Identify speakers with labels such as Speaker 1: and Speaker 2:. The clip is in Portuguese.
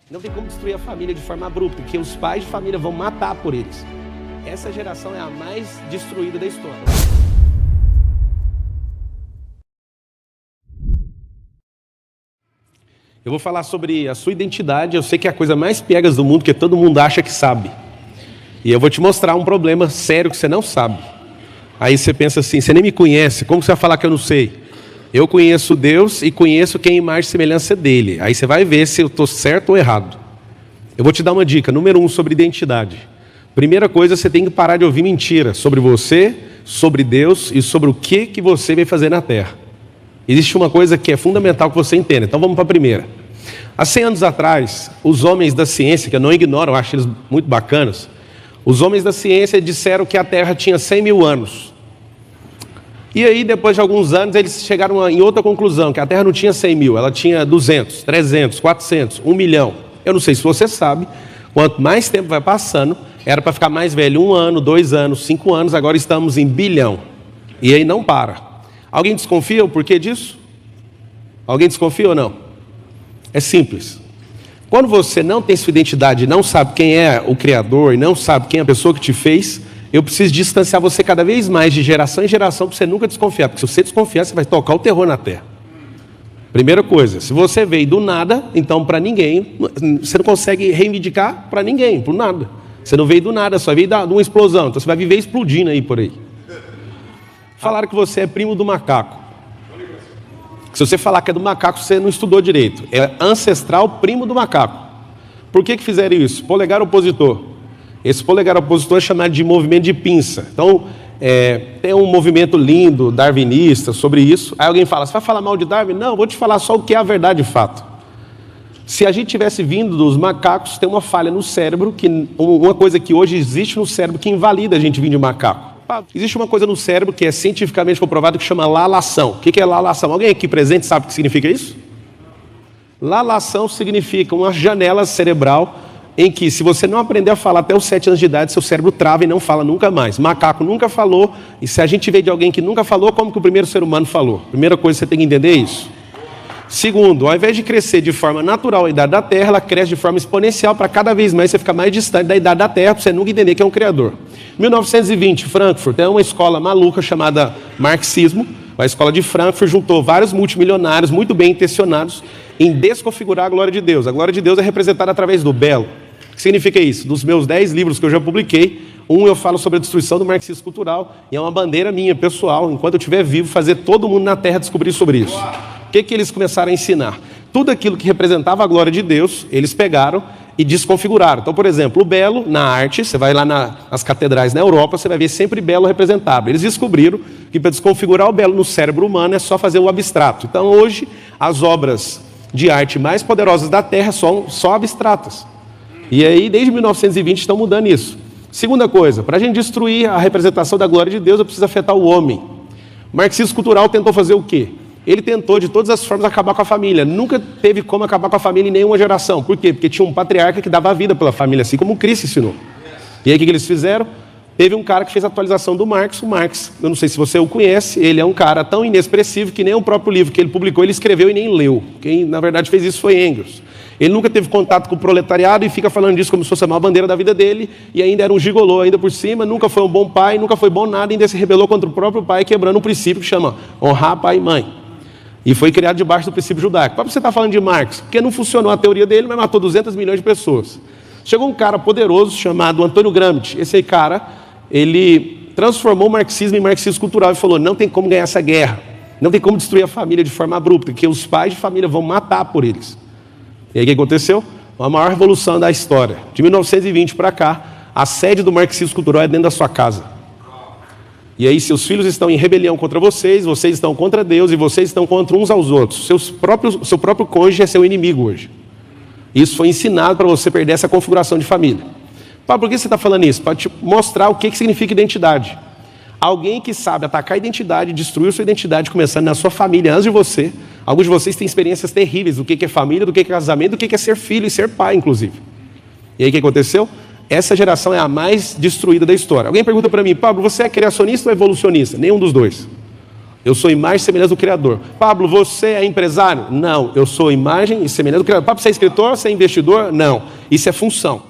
Speaker 1: Não tem como destruir a família de forma abrupta, porque os pais de família vão matar por eles. Essa geração é a mais destruída da história. Eu vou falar sobre a sua identidade. Eu sei que é a coisa mais piegas do mundo, que todo mundo acha que sabe. E eu vou te mostrar um problema sério que você não sabe. Aí você pensa assim, você nem me conhece, como você vai falar que eu não sei? Eu conheço Deus e conheço quem é a imagem e semelhança dele. Aí você vai ver se eu estou certo ou errado. Eu vou te dar uma dica, número 1, sobre identidade. Primeira coisa, você tem que parar de ouvir mentira sobre você, sobre Deus e sobre o que você veio fazer na Terra. Existe uma coisa que é fundamental que você entenda. Então vamos para a primeira. Há 100 anos atrás, os homens da ciência, que eu não ignoro, eu acho eles muito bacanas, os homens da ciência disseram que a Terra tinha 100 mil anos. E aí, depois de alguns anos, eles chegaram em outra conclusão, que a Terra não tinha 100 mil, ela tinha 200, 300, 400, 1 milhão. Eu não sei se você sabe, quanto mais tempo vai passando, era para ficar mais velho 1 ano, 2 anos, 5 anos, agora estamos em bilhão. E aí não para. Alguém desconfia o porquê disso? Alguém desconfia ou não? É simples. Quando você não tem sua identidade, não sabe quem é o Criador e não sabe quem é a pessoa que te fez, eu preciso distanciar você cada vez mais de geração em geração para você nunca desconfiar. Porque se você desconfiar, você vai tocar o terror na terra. Primeira coisa, se você veio do nada, então para ninguém, você não consegue reivindicar para ninguém, por nada. Você não veio do nada, só veio de uma explosão. Então você vai viver explodindo aí por aí. Falaram que você é primo do macaco. Se você falar que é do macaco, você não estudou direito. É ancestral primo do macaco. Por que fizeram isso? Polegar opositor. Esse polegar opositor é chamado de movimento de pinça. Então, tem um movimento lindo, darwinista, sobre isso. Aí alguém fala, você vai falar mal de Darwin? Não, vou te falar só o que é a verdade de fato. Se a gente tivesse vindo dos macacos, tem uma falha no cérebro, uma coisa que hoje existe no cérebro que invalida a gente vir de macaco. Existe uma coisa no cérebro que é cientificamente comprovada que chama lalação. O que é lalação? Alguém aqui presente sabe o que significa isso? Lalação significa uma janela cerebral em que, se você não aprender a falar até os 7 anos de idade, seu cérebro trava e não fala nunca mais. Macaco nunca falou, e se a gente vê de alguém que nunca falou, como que o primeiro ser humano falou? Primeira coisa, você tem que entender isso. Segundo, ao invés de crescer de forma natural a idade da Terra, ela cresce de forma exponencial para cada vez mais você ficar mais distante da idade da Terra, para você nunca entender que é um Criador. 1920, Frankfurt, tem uma escola maluca chamada marxismo. A escola de Frankfurt juntou vários multimilionários muito bem intencionados em desconfigurar a glória de Deus. A glória de Deus é representada através do belo. O que significa isso? Dos meus 10 livros que eu já publiquei, eu falo sobre a destruição do marxismo cultural, e é uma bandeira minha, pessoal, enquanto eu estiver vivo, fazer todo mundo na Terra descobrir sobre isso. O que eles começaram a ensinar? Tudo aquilo que representava a glória de Deus, eles pegaram e desconfiguraram. Então, por exemplo, o belo na arte, você vai lá nas catedrais na Europa, você vai ver sempre belo representado. Eles descobriram que para desconfigurar o belo no cérebro humano é só fazer o abstrato. Então, hoje, as obras de arte mais poderosas da Terra são só abstratas. E aí, desde 1920, estão mudando isso. Segunda coisa, para a gente destruir a representação da glória de Deus, eu preciso afetar o homem. O marxismo cultural tentou fazer o quê? Ele tentou, de todas as formas, acabar com a família. Nunca teve como acabar com a família em nenhuma geração. Por quê? Porque tinha um patriarca que dava a vida pela família, assim como o Cristo ensinou. E aí, o que eles fizeram? Teve um cara que fez a atualização do Marx. O Marx, eu não sei se você o conhece, ele é um cara tão inexpressivo que nem o próprio livro que ele publicou, ele escreveu e nem leu. Quem, na verdade, fez isso foi Engels. Ele nunca teve contato com o proletariado e fica falando disso como se fosse a maior bandeira da vida dele, e ainda era um gigolô ainda por cima, nunca foi um bom pai, nunca foi bom nada, ainda se rebelou contra o próprio pai, quebrando um princípio que chama honrar pai e mãe. E foi criado debaixo do princípio judaico. Por que você está falando de Marx? Porque não funcionou a teoria dele, mas matou 200 milhões de pessoas. Chegou um cara poderoso chamado Antônio Gramsci. Esse cara, ele transformou o marxismo em marxismo cultural e falou, não tem como ganhar essa guerra, não tem como destruir a família de forma abrupta, porque os pais de família vão matar por eles. E aí o que aconteceu? A maior revolução da história. De 1920 para cá, a sede do marxismo cultural é dentro da sua casa. E aí seus filhos estão em rebelião contra vocês estão contra Deus e vocês estão contra uns aos outros. Seu próprio cônjuge é seu inimigo hoje. Isso foi ensinado para você perder essa configuração de família. Por que você está falando isso? Para te mostrar o que significa identidade. Alguém que sabe atacar a identidade, destruir sua identidade, começando na sua família, antes de você. Alguns de vocês têm experiências terríveis do que é família, do que é casamento, do que é ser filho e ser pai, inclusive. E aí o que aconteceu? Essa geração é a mais destruída da história. Alguém pergunta para mim, Pablo, você é criacionista ou evolucionista? Nenhum dos dois. Eu sou imagem e semelhança do Criador. Pablo, você é empresário? Não, eu sou imagem e semelhança do Criador. Pablo, você é escritor? Você é investidor? Não, isso é função.